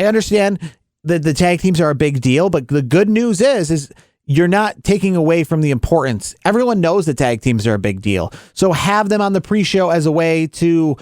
I understand that the tag teams are a big deal, but the good news is you're not taking away from the importance. Everyone knows the tag teams are a big deal. So have them on the pre-show as a way to,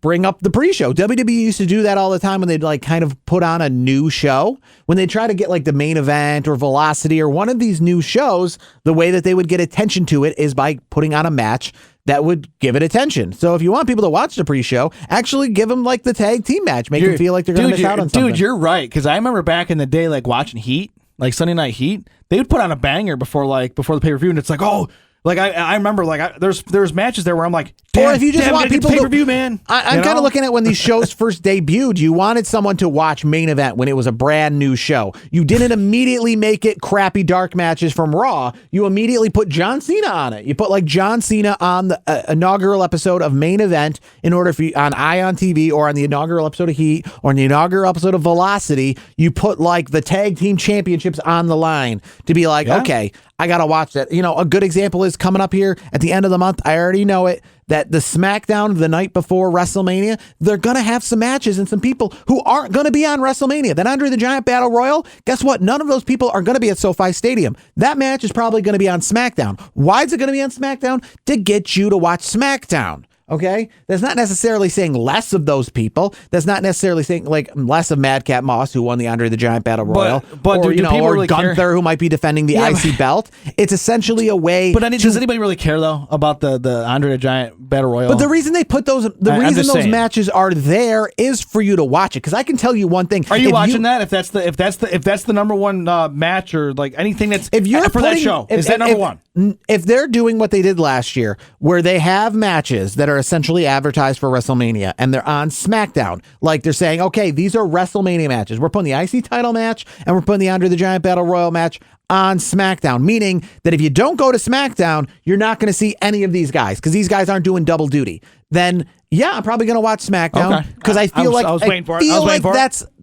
bring up the pre-show. WWE used to do that all the time when they'd like kind of put on a new show. When they try to get like the Main Event or Velocity or one of these new shows, the way that they would get attention to it is by putting on a match that would give it attention. So if you want people to watch the pre-show, actually give them like the tag team match. Make them feel like they're going to miss out on something. Dude, you're right. Because I remember back in the day, like watching Heat, like Sunday Night Heat, they would put on a banger before the pay-per-view, and it's like, oh, like I remember like there's matches there where I'm like, damn, or if you just want people to pay-per-view, man. I'm kind of looking at when these shows first debuted, you wanted someone to watch Main Event when it was a brand new show. You didn't immediately make it crappy dark matches from Raw. You immediately put John Cena on it. You put like John Cena on the inaugural episode of Main Event in order for you on Ion TV or on the inaugural episode of Heat or on the inaugural episode of Velocity. You put like the tag team championships on the line to be like, okay, I got to watch that. A good example is coming up here at the end of the month. I already know it, that the SmackDown the night before WrestleMania, they're going to have some matches and some people who aren't going to be on WrestleMania. That Andre the Giant Battle Royal, guess what? None of those people are going to be at SoFi Stadium. That match is probably going to be on SmackDown. Why is it going to be on SmackDown? To get you to watch SmackDown. Okay, that's not necessarily saying less of those people. That's not necessarily saying like less of Madcap Moss, who won the Andre the Giant Battle Royal, but or do people or really Gunther, care? who might be defending the IC belt. It's essentially a way. But does anybody really care though about the Andre the Giant Battle Royal? But the reason they put those, reason those matches are there is for you to watch it. Because I can tell you one thing: are you watching that? If that's the number one match or like anything that's for that show, is that number one? If they're doing what they did last year, where they have matches that are essentially advertised for WrestleMania and they're on SmackDown, like they're saying, okay, these are WrestleMania matches. We're putting the IC title match and we're putting the Andre the Giant Battle Royal match on SmackDown, meaning that if you don't go to SmackDown, you're not going to see any of these guys because these guys aren't doing double duty. Then, yeah, I'm probably going to watch SmackDown because I feel like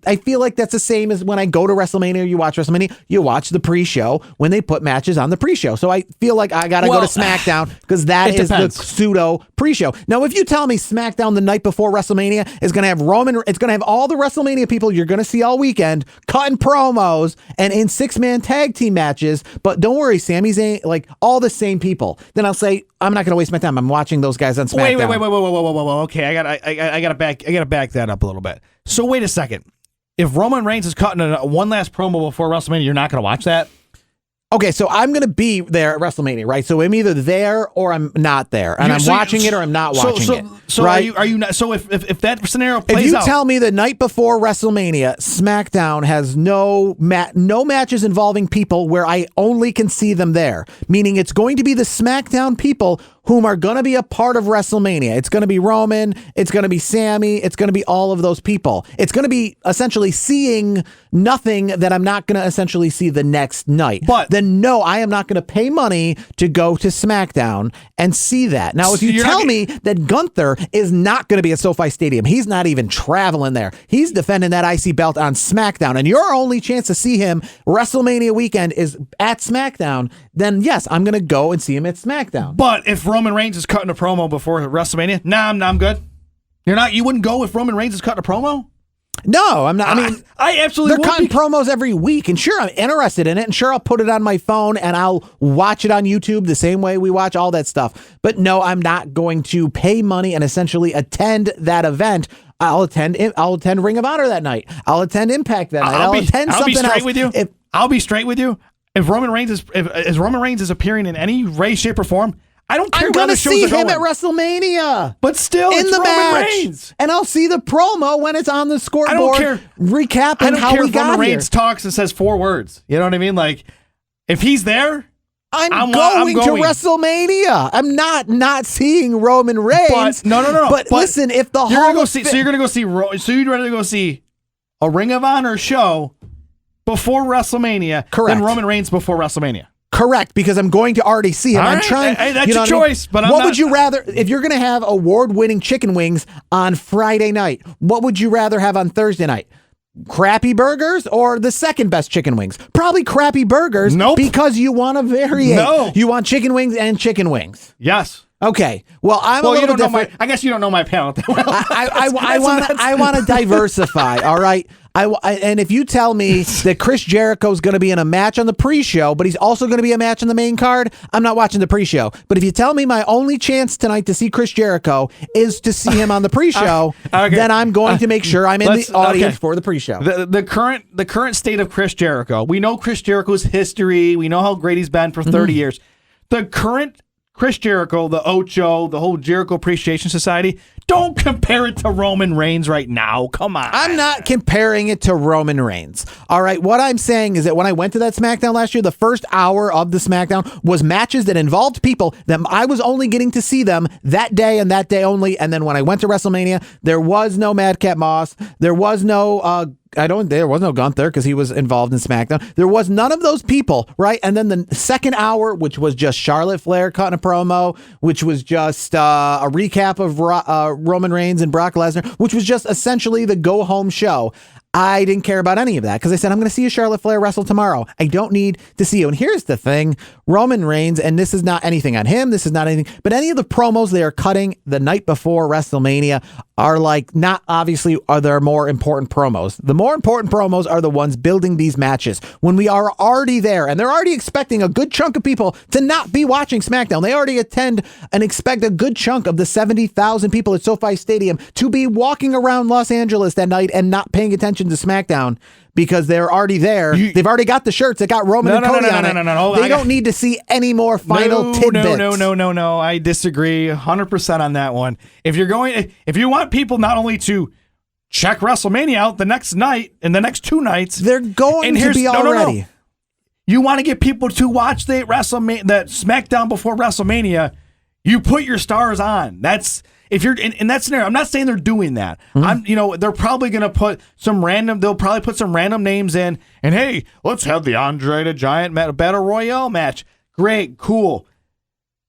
I feel like that's the same as when I go to WrestleMania or you watch WrestleMania, you watch the pre-show when they put matches on the pre-show. So I feel like I got to go to SmackDown because that is the pseudo pre-show. Now, if you tell me SmackDown the night before WrestleMania is going to have it's going to have all the WrestleMania people you're going to see all weekend cutting promos and in 6-man tag team matches, but don't worry, Sami Zayn, like all the same people, then I'll say, I'm not going to waste my time. I'm watching those guys on SmackDown. Wait. Okay, I gotta back that up a little bit. So wait a second. If Roman Reigns is cutting one last promo before WrestleMania, you're not going to watch that? Okay, so I'm going to be there at WrestleMania, right? So I'm either there or I'm not there, and I'm watching it or I'm not watching it. So right? are you not? So if that scenario plays out, if you tell me the night before WrestleMania, SmackDown has no matches involving people where I only can see them there, meaning it's going to be the SmackDown people whom are going to be a part of WrestleMania. It's going to be Roman. It's going to be Sammy. It's going to be all of those people. It's going to be essentially seeing nothing that I'm not going to essentially see the next night. But then, no, I am not going to pay money to go to SmackDown and see that. Now, if you tell me that Gunther is not going to be at SoFi Stadium, he's not even traveling there. He's defending that IC belt on SmackDown, and your only chance to see him WrestleMania weekend is at SmackDown, then yes, I'm going to go and see him at SmackDown. But if Roman Reigns is cutting a promo before WrestleMania, I'm good. You wouldn't go if Roman Reigns is cutting a promo? No, I'm not. I mean, I absolutely they're cutting promos every week, and sure, I'm interested in it, and sure, I'll put it on my phone and I'll watch it on YouTube the same way we watch all that stuff. But no, I'm not going to pay money and essentially attend that event. I'll attend Ring of Honor that night. I'll attend Impact that night. I'll attend something else. I'll be straight with you. If Roman Reigns is appearing in any way, shape, or form, I don't care. I'm going to see him at WrestleMania. But still, in it's the Roman match. Reigns. And I'll see the promo when it's on the scoreboard. I don't care. Recapping how we got here. I don't care if Roman Reigns talks and says 4 words. You know what I mean? Like, if he's there, I'm going to WrestleMania. I'm not seeing Roman Reigns. But, no. But listen, if the you're going to go see. So you'd rather go see a Ring of Honor show before WrestleMania than Roman Reigns before WrestleMania. Correct, because I'm going to already see him. I'm trying. Hey, that's your choice. But what would you rather, if you're going to have award-winning chicken wings on Friday night, what would you rather have on Thursday night? Crappy burgers or the second best chicken wings? Probably crappy burgers. Nope. Because you want to vary. No. You want chicken wings and chicken wings. Yes. Okay. Well, I'm a Well, you little don't know different. I guess you don't know my panel that well. I want to diversify. All right. And if you tell me that Chris Jericho is going to be in a match on the pre-show, but he's also going to be a match on the main card, I'm not watching the pre-show. But if you tell me my only chance tonight to see Chris Jericho is to see him on the pre-show, Okay. then I'm going to make sure I'm in the audience for the pre-show. The current state of Chris Jericho. We know Chris Jericho's history. We know how great he's been for 30 years. The current Chris Jericho, the Ocho, the whole Jericho Appreciation Society, don't compare it to Roman Reigns right now. Come on. I'm not comparing it to Roman Reigns. All right. What I'm saying is that when I went to that SmackDown last year, the first hour of the SmackDown was matches that involved people that I was only getting to see them that day and that day only. And then when I went to WrestleMania, there was no Madcap Moss. There was no there was no Gunther because he was involved in SmackDown. There was none of those people, right? And then the second hour, which was just Charlotte Flair cutting a promo, which was just a recap of Roman Reigns and Brock Lesnar, which was just essentially the go-home show. I didn't care about any of that because I said, I'm going to see a Charlotte Flair wrestle tomorrow. I don't need to see you. And here's the thing, Roman Reigns, and this is not anything on him, this is not anything, but any of the promos they are cutting the night before WrestleMania are like, not obviously are there more important promos. The more important promos are the ones building these matches when we are already there and they're already expecting a good chunk of people to not be watching SmackDown. They already attend and expect a good chunk of the 70,000 people at SoFi Stadium to be walking around Los Angeles that night and not paying attention to SmackDown because they're already there. They've already got the shirts that got Roman and Cody on it. No. They don't need to see any more final tidbits. No. I disagree 100% on that one. If you want people not only to check WrestleMania out the next night and the next two nights, they're going to be already. No. You want to get people to watch the SmackDown before WrestleMania, you put your stars on. That's if you're in that scenario. I'm not saying they're doing that. They're probably going to put they'll probably put some random names in and hey, let's have the Andre the Giant Battle Royale match. Great, cool.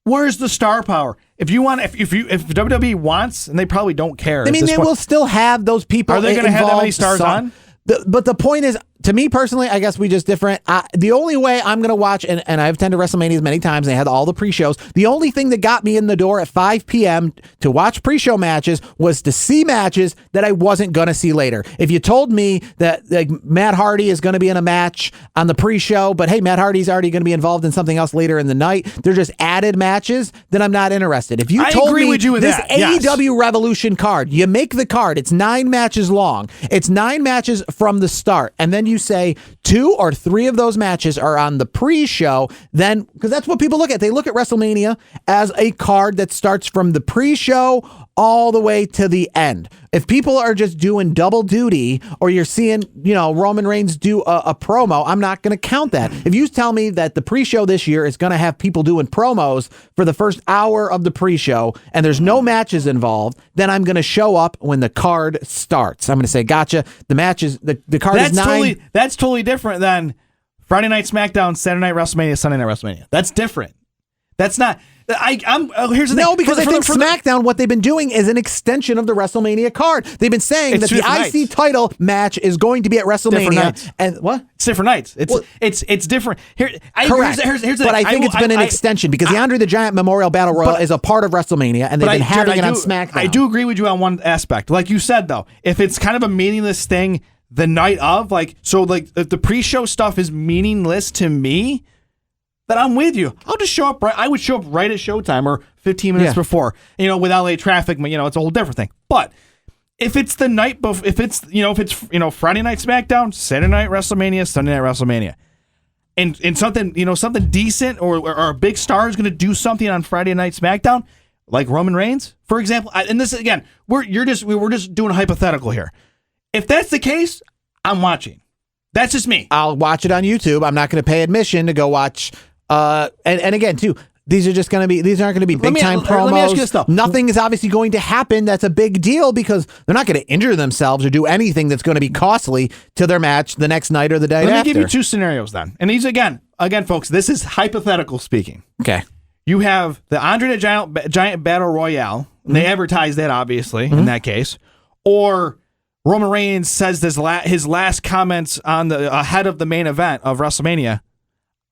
Where's the star power? If WWE wants, and they probably don't care. I mean, they will still have those people. Are they going to have that many stars on? But the point is, to me personally, I guess we just different. The only way I'm going to watch, and I've attended WrestleManias many times, they had all the pre-shows. The only thing that got me in the door at 5 p.m. to watch pre-show matches was to see matches that I wasn't going to see later. If you told me that like Matt Hardy is going to be in a match on the pre-show, but hey, Matt Hardy's already going to be involved in something else later in the night, they're just added matches, then I'm not interested. If you told me this AEW Revolution card, you make the card, it's 9 matches long. It's 9 matches from the start, and then you say 2 or 3 of those matches are on the pre-show, then because that's what people look at. They look at WrestleMania as a card that starts from the pre-show all the way to the end. If people are just doing double duty, or you're seeing, Roman Reigns do a promo, I'm not going to count that. If you tell me that the pre-show this year is going to have people doing promos for the first hour of the pre-show and there's no matches involved, then I'm going to show up when the card starts. I'm going to say, gotcha. The matches, the card is 9. That's totally different than Friday Night SmackDown, Saturday Night WrestleMania, Sunday Night WrestleMania. That's different. That's not. Here's the thing. No, because I think SmackDown, what they've been doing is an extension of the WrestleMania card. They've been saying that the IC title match is going to be at WrestleMania. And what? It's different nights. It's different. Correct. Here's the thing. But I think it's been an extension because the Andre the Giant Memorial Battle Royal is a part of WrestleMania, and they've been having it on SmackDown. I do agree with you on one aspect. Like you said, though, if it's kind of a meaningless thing the night of, if the pre-show stuff is meaningless to me, then I'm with you. I'll just show up. I would show up right at showtime or 15 minutes before, with LA traffic. It's a whole different thing. But if it's the night before, if it's Friday Night SmackDown, Saturday Night WrestleMania, Sunday Night WrestleMania, and something something decent or a big star is going to do something on Friday Night SmackDown, like Roman Reigns, for example. And this again, we're just doing a hypothetical here. If that's the case, I'm watching. That's just me. I'll watch it on YouTube. I'm not going to pay admission to go watch. And again, too, these aren't going to be big time promos. Let me ask you this, though. Nothing is obviously going to happen that's a big deal because they're not going to injure themselves or do anything that's going to be costly to their match the next night or the day after. Let me give you 2 scenarios then. And these again, folks, this is hypothetical speaking. Okay. You have the Andre the Giant Battle Royale. Mm-hmm. They advertise that, obviously, in that case. Or Roman Reigns says his last comments on the ahead of the main event of WrestleMania.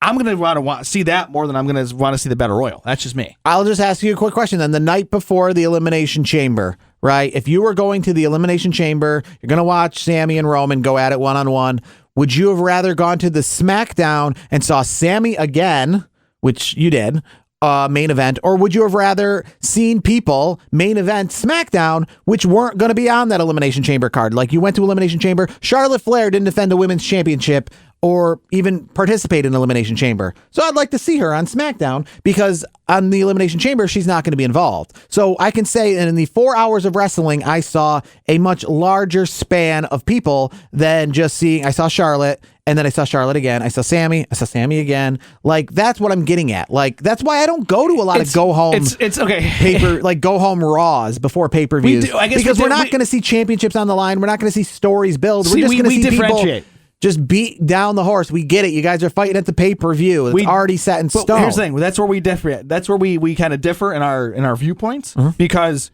I'm going to want to see that more than I'm going to want to see the Battle Royal. That's just me. I'll just ask you a quick question then. The night before the Elimination Chamber, right? If you were going to the Elimination Chamber, you're going to watch Sammy and Roman go at it one-on-one. Would you have rather gone to the SmackDown and saw Sammy again, which you did, main event, or would you have rather seen people main event SmackDown, which weren't going to be on that Elimination Chamber card? Like you went to Elimination Chamber, Charlotte Flair didn't defend a women's championship or even participate in Elimination Chamber. So I'd like to see her on SmackDown because on the Elimination Chamber, she's not going to be involved. So I can say that in the 4 hours of wrestling, I saw a much larger span of people than just seeing, I saw Charlotte and then I saw Charlotte again. I saw Sammy again. Like that's what I'm getting at. Like that's why I don't go to a lot of go home. It's okay. Paper like go home Raws before pay-per-views because we're not going to see championships on the line. We're not going to see stories build. We're just going to see differentiate. People just beat down the horse. We get it. You guys are fighting at the pay-per-view. It's already set in stone. Here's the thing. That's where we differ. That's where we kind of differ in our viewpoints because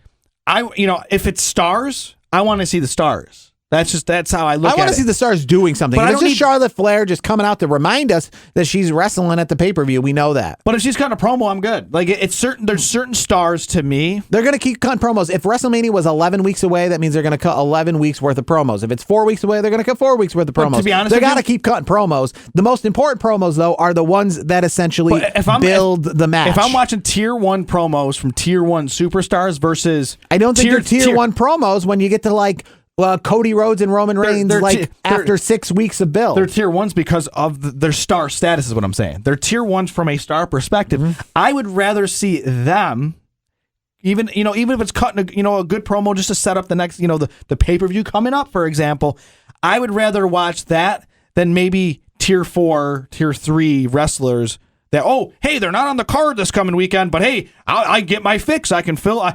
if it's stars, I want to see the stars. That's how I look at it. I want to see the stars doing something. But if it's just Charlotte Flair just coming out to remind us that she's wrestling at the pay-per-view, we know that. But if she's cutting a promo, I'm good. Like there's certain stars to me. They're going to keep cutting promos. If WrestleMania was 11 weeks away, that means they're going to cut 11 weeks worth of promos. If it's 4 weeks away, they're going to cut 4 weeks worth of promos. But to be honest, they got to keep cutting promos. The most important promos, though, are the ones that essentially build the match. If I'm watching tier 1 promos from tier 1 superstars versus I don't think they're tier 1 promos when you get to like Cody Rhodes and Roman Reigns after 6 weeks of build. They're tier 1s because of their star status is what I'm saying. They're tier 1s from a star perspective. Mm-hmm. I would rather see them even if it's cutting a good promo just to set up the next, the pay-per-view coming up, for example. I would rather watch that than maybe tier 4, tier 3 wrestlers that, hey, they're not on the card this coming weekend, but hey, I get my fix. I can fill. I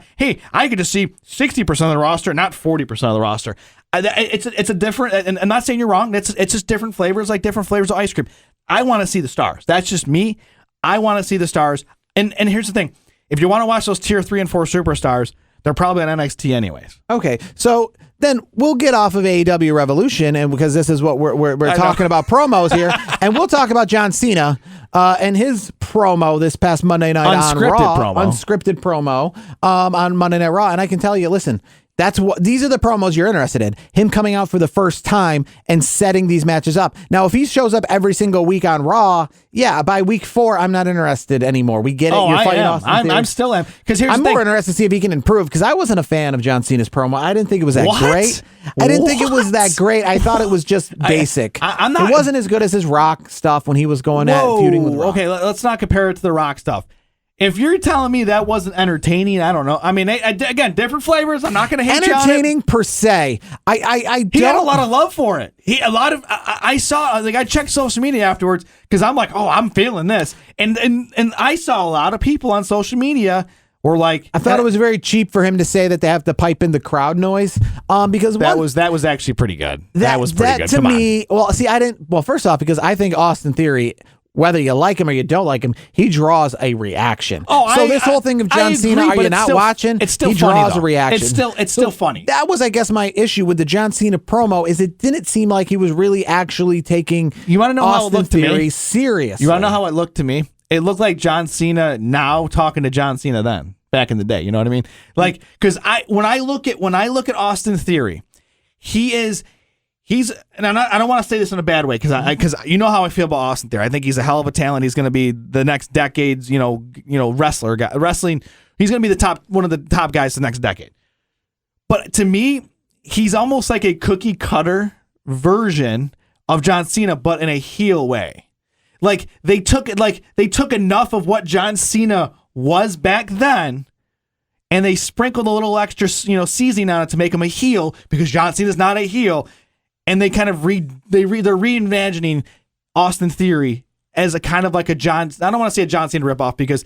get to see 60% of the roster, not 40% of the roster. It's a different, and I'm not saying you're wrong. It's just different flavors, like different flavors of ice cream. I want to see the stars. That's just me. I want to see the stars. And here's the thing: if you want to watch those tier 3 and 4 superstars, they're probably on NXT anyways. Okay, so then we'll get off of AEW Revolution, and because this is what we're talking about promos here, and we'll talk about John Cena and his promo this past Monday night on Raw, unscripted promo on Monday Night Raw, and I can tell you, listen. These are the promos you're interested in. Him coming out for the first time and setting these matches up. Now, if he shows up every single week on Raw, yeah, by week 4, I'm not interested anymore. We get it. You're fighting Austin Theory. I'm still am. I'm more interested to see if he can improve because I wasn't a fan of John Cena's promo. I didn't think it was that great. I didn't think it was that great. I thought it was just basic. I'm not. It wasn't as good as his Rock stuff when he was going at feuding with Rock. Okay, let's not compare it to the Rock stuff. If you're telling me that wasn't entertaining, I don't know. I mean, again, different flavors. I'm not going to hate you on it. Entertaining per se. I he had a lot of love for it. I saw, like, I checked social media afterwards because I'm like, I'm feeling this, and I saw a lot of people on social media were like, I thought it was very cheap for him to say that they have to pipe in the crowd noise, because that was actually pretty good. That was pretty good to me. Well, see, I didn't. Well, first off, because I think Austin Theory, whether you like him or you don't like him, he draws a reaction. This whole thing of John Cena, are you not watching? It's still he funny, draws a reaction. It's still funny. That was, I guess, my issue with the John Cena promo is it didn't seem like he was really actually taking Austin Theory seriously. You want to know how it looked to me? It looked like John Cena now talking to John Cena then, back in the day. You know what I mean? Like, because when I look at Austin Theory, He's, and I don't want to say this in a bad way because you know how I feel about Austin Theory. I think he's a hell of a talent. He's going to be the next decade's wrestler guy. Wrestling, he's going to be one of the top guys the next decade. But to me, he's almost like a cookie cutter version of John Cena, but in a heel way. Like they took enough of what John Cena was back then, and they sprinkled a little extra seasoning on it to make him a heel because John Cena's not a heel. And they kind of they're reimagining Austin Theory as a kind of like a John. I don't want to say a John Cena ripoff because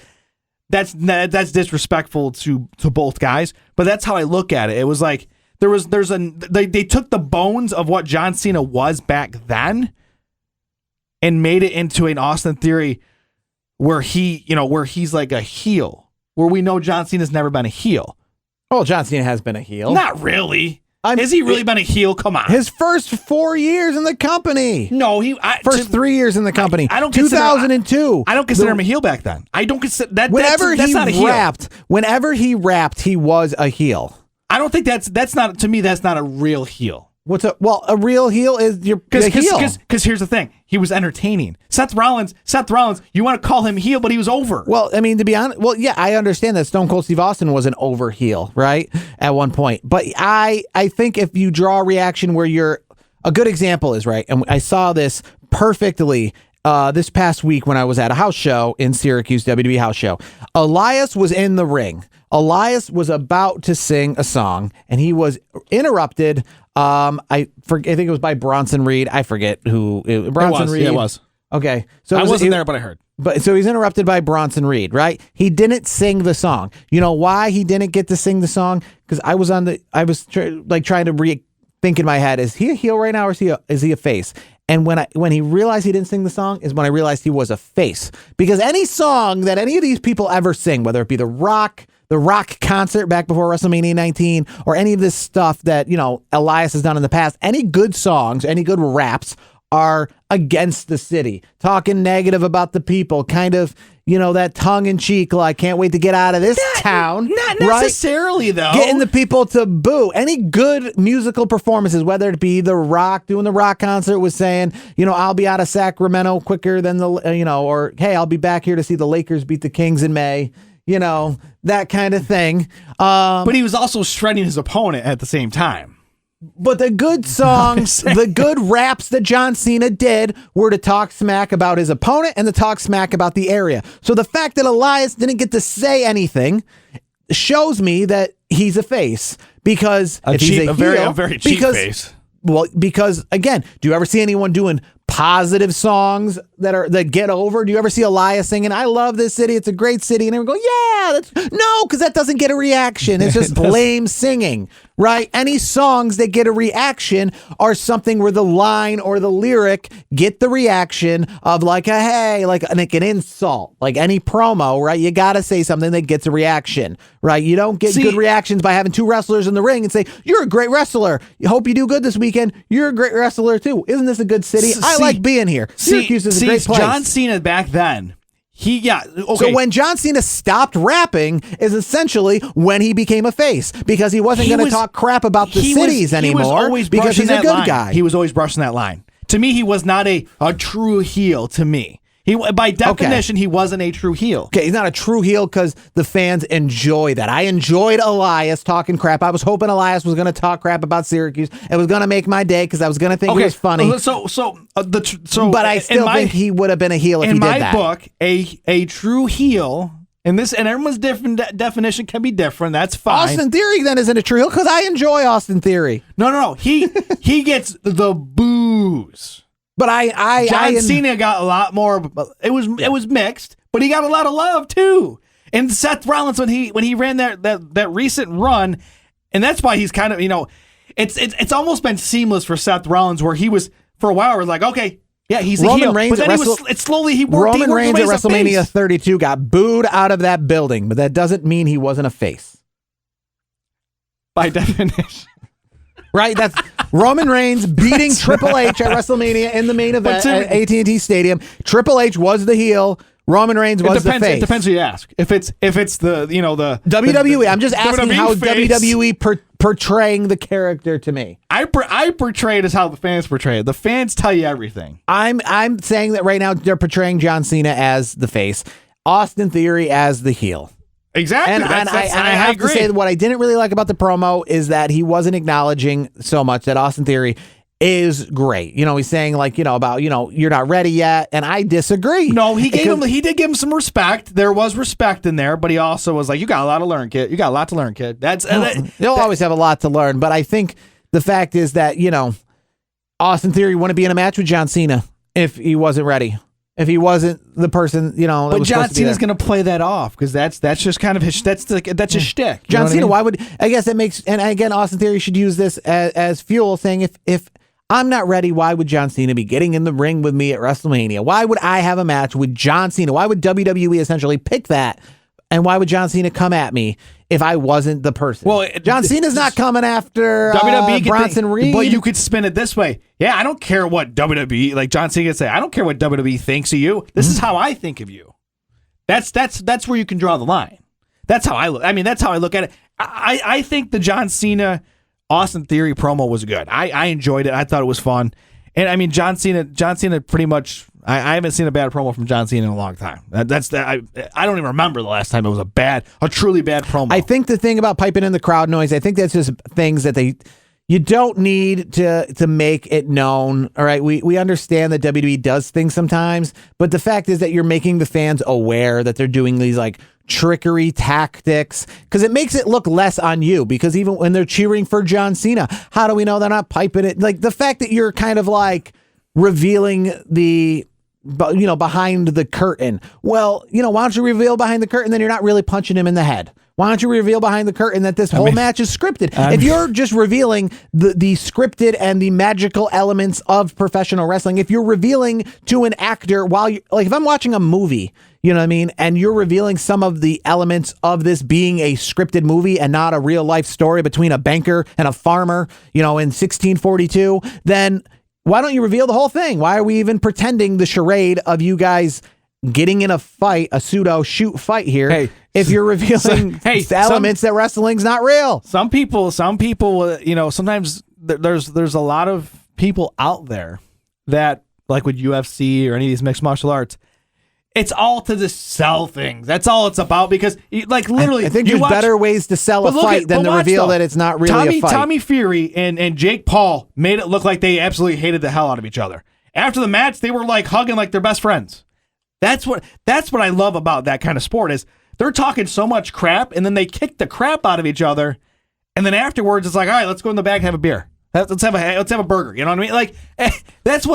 that's disrespectful to both guys. But that's how I look at it. It was like they took the bones of what John Cena was back then and made it into an Austin Theory where he's like a heel, where we know John Cena's never been a heel. Oh, John Cena has been a heel. Not really. Has he really been a heel? Come on. His first 4 years in the company. No, First 3 years in the company. I don't 2002. I don't consider him a heel back then. I don't consider that. Whenever that's not a heel. whenever he rapped, he was a heel. I don't think that's not, to me, that's not a real heel. A real heel is your heel. Because here's the thing, he was entertaining. Seth Rollins, you want to call him heel, but he was over. Well, I mean, to be honest, yeah, I understand that Stone Cold Steve Austin was an over heel, right, at one point. But I think if you draw a reaction where a good example is, right, and I saw this perfectly this past week when I was at a house show in Syracuse, WWE house show. Elias was in the ring. Elias was about to sing a song, and he was interrupted. I think it was by Bronson Reed. I forget who. Bronson Reed. Yeah, it was. Okay, so I wasn't there, but I heard. But so he's interrupted by Bronson Reed, right? He didn't sing the song. You know why he didn't get to sing the song? Because I was trying to think in my head: is he a heel right now, or is he a face? And when he realized he didn't sing the song is when I realized he was a face. Because any song that any of these people ever sing, whether it be the Rock concert back before WrestleMania 19, or any of this stuff that, Elias has done in the past, any good songs, any good raps are against the city, talking negative about the people, kind of, that tongue in cheek, like, can't wait to get out of this town. Not necessarily, though. Getting the people to boo. Any good musical performances, whether it be The Rock doing the Rock concert, was saying, I'll be out of Sacramento quicker than or hey, I'll be back here to see the Lakers beat the Kings in May. That kind of thing. But he was also shredding his opponent at the same time. But the good songs, the good raps that John Cena did were to talk smack about his opponent and to talk smack about the area. So the fact that Elias didn't get to say anything shows me that he's a face, because he's a very cheap face. Well, because again, do you ever see anyone doing positive songs that get over? Do you ever see Elias singing, "I love this city, it's a great city," and everyone go, "Yeah"? No, because that doesn't get a reaction. It's just lame singing, right? Any songs that get a reaction are something where the line or the lyric get the reaction of like a hey, like an insult, like any promo, right? You got to say something that gets a reaction, right? You don't get good reactions by having two wrestlers in the ring and say, "You're a great wrestler. Hope you do good this weekend. You're a great wrestler too. Isn't this a good city? I like being here." Syracuse is a great place. John Cena back then, okay. So when John Cena stopped rapping is essentially when he became a face, because he wasn't going to talk crap about the cities anymore, because he's a good guy. He was always brushing that line. To me, he was not a true heel to me. By definition, he wasn't a true heel. Okay, he's not a true heel because the fans enjoy that. I enjoyed Elias talking crap. I was hoping Elias was going to talk crap about Syracuse. It was going to make my day because I was going to think he was funny. But I still think he would have been a heel if he did that. In my book, a true heel, and everyone's different definition can be different. That's fine. Austin Theory then isn't a true heel because I enjoy Austin Theory. No. He gets the boos. But John Cena got a lot more. It was mixed, but he got a lot of love too. And Seth Rollins, when he ran that recent run, and that's why he's kind of, it's almost been seamless for Seth Rollins, where he was for a while. We're like, okay, yeah, he's a heel. Reigns but then he worked. Roman Reigns at WrestleMania 32 got booed out of that building, but that doesn't mean he wasn't a face. By definition. Right, that's Roman Reigns beating Triple H at WrestleMania in the main event at AT&T Stadium. Triple H was the heel. Roman Reigns was the face. It depends who you ask. If it's the the WWE, I'm just asking WWE how face. WWE portraying the character to me. I portray it as how the fans portray it. The fans tell you everything. I'm saying that right now they're portraying John Cena as the face, Austin Theory as the heel. Exactly. And I have to say that what I didn't really like about the promo is that he wasn't acknowledging so much that Austin Theory is great. He's saying about, you're not ready yet. And I disagree. No, he did give him some respect. There was respect in there, but he also was like, you got a lot to learn, kid. You got a lot to learn, kid. He'll always have a lot to learn. But I think the fact is that, Austin Theory wouldn't be in a match with John Cena if he wasn't ready. If he wasn't the person, But John Cena's going to play that off because that's just kind of his. That's a shtick. John Cena. Why would I guess that makes? And again, Austin Theory should use this as fuel, saying if I'm not ready, why would John Cena be getting in the ring with me at WrestleMania? Why would I have a match with John Cena? Why would WWE essentially pick that And why would John Cena come at me if I wasn't the person? Well, John Cena's not coming after WWE Bronson Reed. But you could spin it this way. Yeah, I don't care what WWE, like John Cena could say, I don't care what WWE thinks of you. This is how I think of you. That's where you can draw the line. That's how I look. I mean, that's how I look at it. I think the John Cena Austin Theory promo was good. I enjoyed it. I thought it was fun. And I mean, John Cena pretty much, I haven't seen a bad promo from John Cena in a long time. I don't even remember the last time it was a truly bad promo. I think the thing about piping in the crowd noise, I think that's just things that you don't need to make it known. All right. We understand that WWE does things sometimes, but the fact is that you're making the fans aware that they're doing these like trickery tactics, because it makes it look less on you, because even when they're cheering for John Cena, how do we know they're not piping it? Like the fact that you're kind of like revealing the, behind the curtain. Well, why don't you reveal behind the curtain? Then you're not really punching him in the head. Why don't you reveal behind the curtain that this whole match is scripted? If you're just revealing the scripted and the magical elements of professional wrestling, if you're revealing to an actor while you, like if I'm watching a movie, you know what I mean, and you're revealing some of the elements of this being a scripted movie and not a real life story between a banker and a farmer, in 1642, then why don't you reveal the whole thing? Why are we even pretending the charade of you guys getting in a fight, a pseudo shoot fight here? Hey, if you're revealing elements that wrestling's not real. Some people, sometimes there's a lot of people out there that, like with UFC or any of these mixed martial arts, it's all to just sell things. That's all it's about, because like literally, I think there's better ways to sell a fight than to reveal that it's not really a fight. Tommy Fury and Jake Paul made it look like they absolutely hated the hell out of each other. After the match, they were like hugging like they're best friends. That's what I love about that kind of sport, is they're talking so much crap, and then they kick the crap out of each other, and then afterwards it's like, all right, let's go in the back and have a beer. Let's have a burger. You know what I mean? Like that's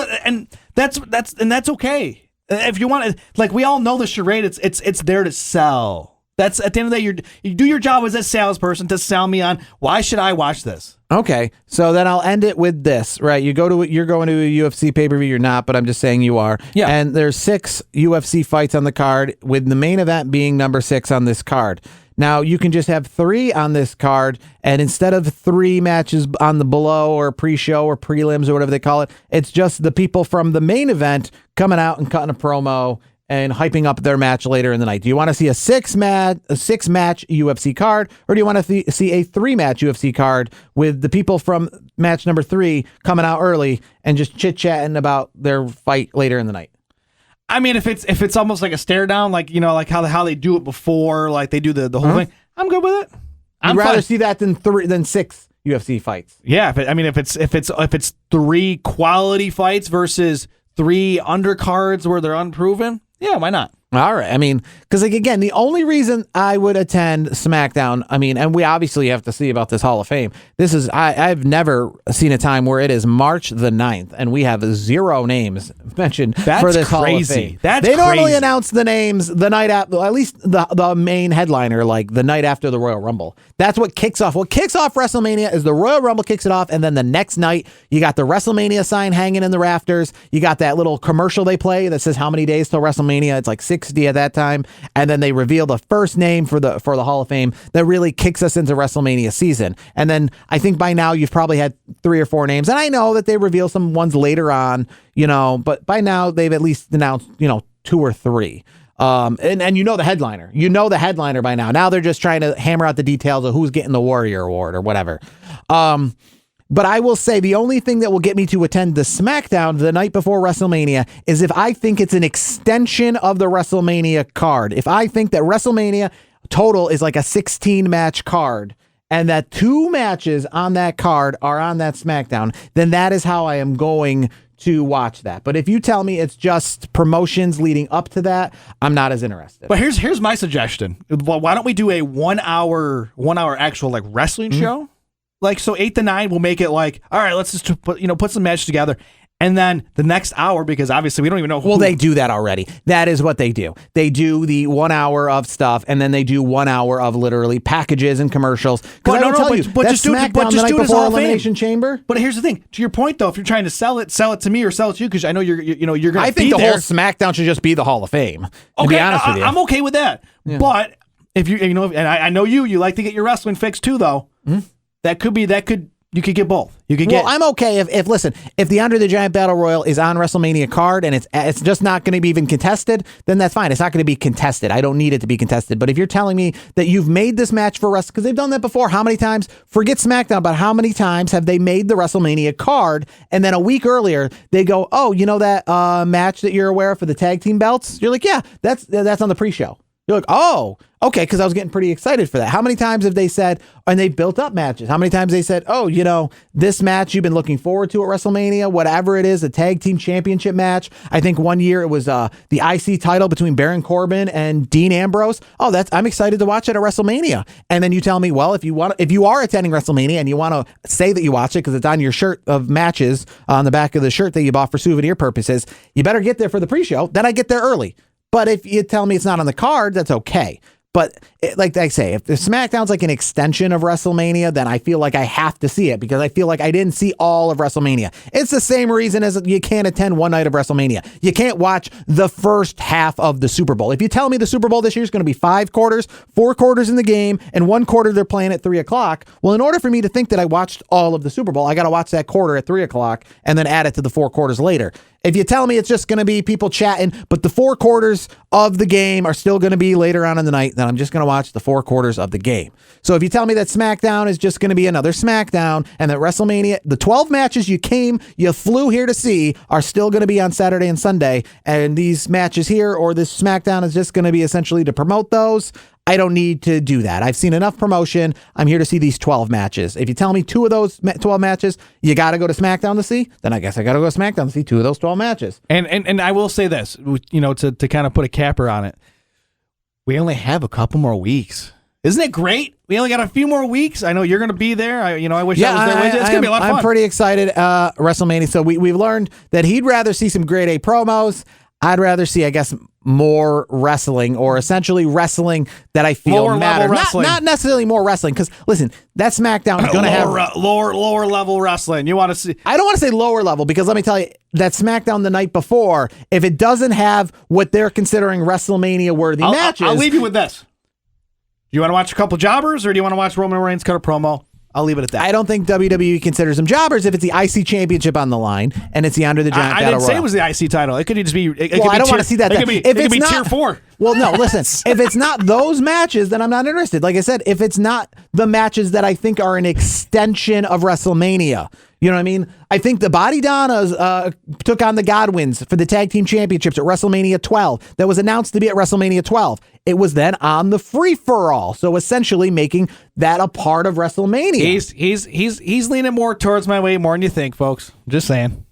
okay. If you want to, like, we all know the charade. It's there to sell. That's at the end of the day, you do your job as a salesperson to sell me on why should I watch this. Okay, so then I'll end it with this, right? You're going to a UFC pay-per-view, you're not, but I'm just saying you are. Yeah. And there's 6 UFC fights on the card, with the main event being number 6 on this card. Now, you can just have 3 on this card, and instead of 3 matches on the below or pre-show or prelims or whatever they call it, it's just the people from the main event coming out and cutting a promo and hyping up their match later in the night. Do you want to see a 6-match UFC card, or do you want to see a 3-match UFC card with the people from match number 3 coming out early and just chit-chatting about their fight later in the night? I mean, if it's almost like a stare down, like like how they do it before, like they do the whole thing, I'm good with it. I'd rather see that than 6 UFC fights. Yeah, if it's 3 quality fights versus 3 undercards where they're unproven, yeah, why not? All right. I mean, because like again, the only reason I would attend SmackDown, and we obviously have to see about this Hall of Fame. This is I've never seen a time where it is March the 9th and we have 0 names mentioned for this Hall of Fame. They normally announce the names the night after, at least the main headliner, like the night after the Royal Rumble. That's what kicks off. What kicks off WrestleMania is the Royal Rumble kicks it off, and then the next night you got the WrestleMania sign hanging in the rafters. You got that little commercial they play that says how many days till WrestleMania. It's like 60 at that time, and then they reveal the first name for the Hall of Fame that really kicks us into WrestleMania season. And then I think by now you've probably had 3 or 4 names, and I know that they reveal some ones later on, but by now they've at least announced 2 or 3. And the headliner. The headliner by now. Now they're just trying to hammer out the details of who's getting the Warrior Award or whatever. But I will say the only thing that will get me to attend the SmackDown the night before WrestleMania is if I think it's an extension of the WrestleMania card. If I think that WrestleMania total is like a 16-match card and that 2 matches on that card are on that SmackDown, then that is how I am going to watch that. But if you tell me it's just promotions leading up to that, I'm not as interested. But here's my suggestion. Why don't we do a 1 hour actual like wrestling show? Like, so 8 to 9, we'll make it like, all right, let's just put some matches together. And then the next hour, because obviously we don't even know who. Well, they do that already. That is what they do. They do the 1 hour of stuff, and then they do 1 hour of literally packages and commercials. But just do it before Elimination Chamber. But here's the thing. To your point, though, if you're trying to sell it to me or sell it to you, because I know you're going to. I think the whole SmackDown should just be the Hall of Fame. To be honest with you, I'm okay with that. Yeah. But if you know, and I know you like to get your wrestling fix too, though. Mm-hmm. You could get both. You could get. Well, I'm okay if the Andre the Giant Battle Royal is on WrestleMania card and it's just not going to be even contested, then that's fine. It's not going to be contested. I don't need it to be contested. But if you're telling me that you've made this match for wrestling, because they've done that before, how many times? Forget SmackDown, but how many times have they made the WrestleMania card and then a week earlier they go, oh, you know that match that you're aware of for the tag team belts? You're like, yeah, that's on the pre-show. You're like, oh, okay, because I was getting pretty excited for that. How many times have they said, and they built up matches, how many times they said, oh, you know, this match you've been looking forward to at WrestleMania, whatever it is, a tag team championship match. I think one year it was the IC title between Baron Corbin and Dean Ambrose. Oh, I'm excited to watch it at WrestleMania. And then you tell me, well, if you are attending WrestleMania and you want to say that you watch it because it's on your shirt of matches on the back of the shirt that you bought for souvenir purposes, you better get there for the pre-show. Then I get there early. But if you tell me it's not on the card, that's okay. But like I say, if SmackDown's like an extension of WrestleMania, then I feel like I have to see it because I feel like I didn't see all of WrestleMania. It's the same reason as you can't attend one night of WrestleMania. You can't watch the first half of the Super Bowl. If you tell me the Super Bowl this year is going to be 5 quarters, 4 quarters in the game, and 1 quarter they're playing at 3 o'clock, well, in order for me to think that I watched all of the Super Bowl, I got to watch that quarter at 3 o'clock and then add it to the 4 quarters later. If you tell me it's just going to be people chatting, but the 4 quarters of the game are still going to be later on in the night, then I'm just going to watch the 4 quarters of the game. So if you tell me that SmackDown is just going to be another SmackDown and that WrestleMania, the 12 matches you flew here to see are still going to be on Saturday and Sunday, and these matches here or this SmackDown is just going to be essentially to promote those, I don't need to do that. I've seen enough promotion. I'm here to see these 12 matches. If you tell me 2 of those 12 matches, you got to go to SmackDown to see, then I guess I got to go to SmackDown to see 2 of those 12 matches. And I will say this, you know, to kind of put a capper on it, we only have a couple more weeks. Isn't it great? We only got a few more weeks. I know you're going to be there. I wish I was there with you. It's going to be a lot of fun. I'm pretty excited. WrestleMania. So we've learned that he'd rather see some grade A promos. I'd rather see, I guess, more wrestling or essentially wrestling that I feel matter. Not necessarily more wrestling because, listen, that SmackDown is going to have lower level wrestling. You want to see? I don't want to say lower level because let me tell you, that SmackDown the night before, if it doesn't have what they're considering WrestleMania worthy matches. I'll leave you with this. Do you want to watch a couple jobbers or do you want to watch Roman Reigns cut a promo? I'll leave it at that. I don't think WWE considers them jobbers if it's the IC Championship on the line and it's the Andre the Giant Battle Royal. I didn't say it was the IC title. It could just be. I don't want to see that. It could be tier 4. Well, no, listen. If it's not those matches, then I'm not interested. Like I said, if it's not the matches that I think are an extension of WrestleMania, you know what I mean? I think the Body Donnas took on the Godwins for the Tag Team Championships at WrestleMania 12. That was announced to be at WrestleMania 12. It was then on the free-for-all, so essentially making that a part of WrestleMania. He's leaning more towards my way more than you think, folks. Just saying.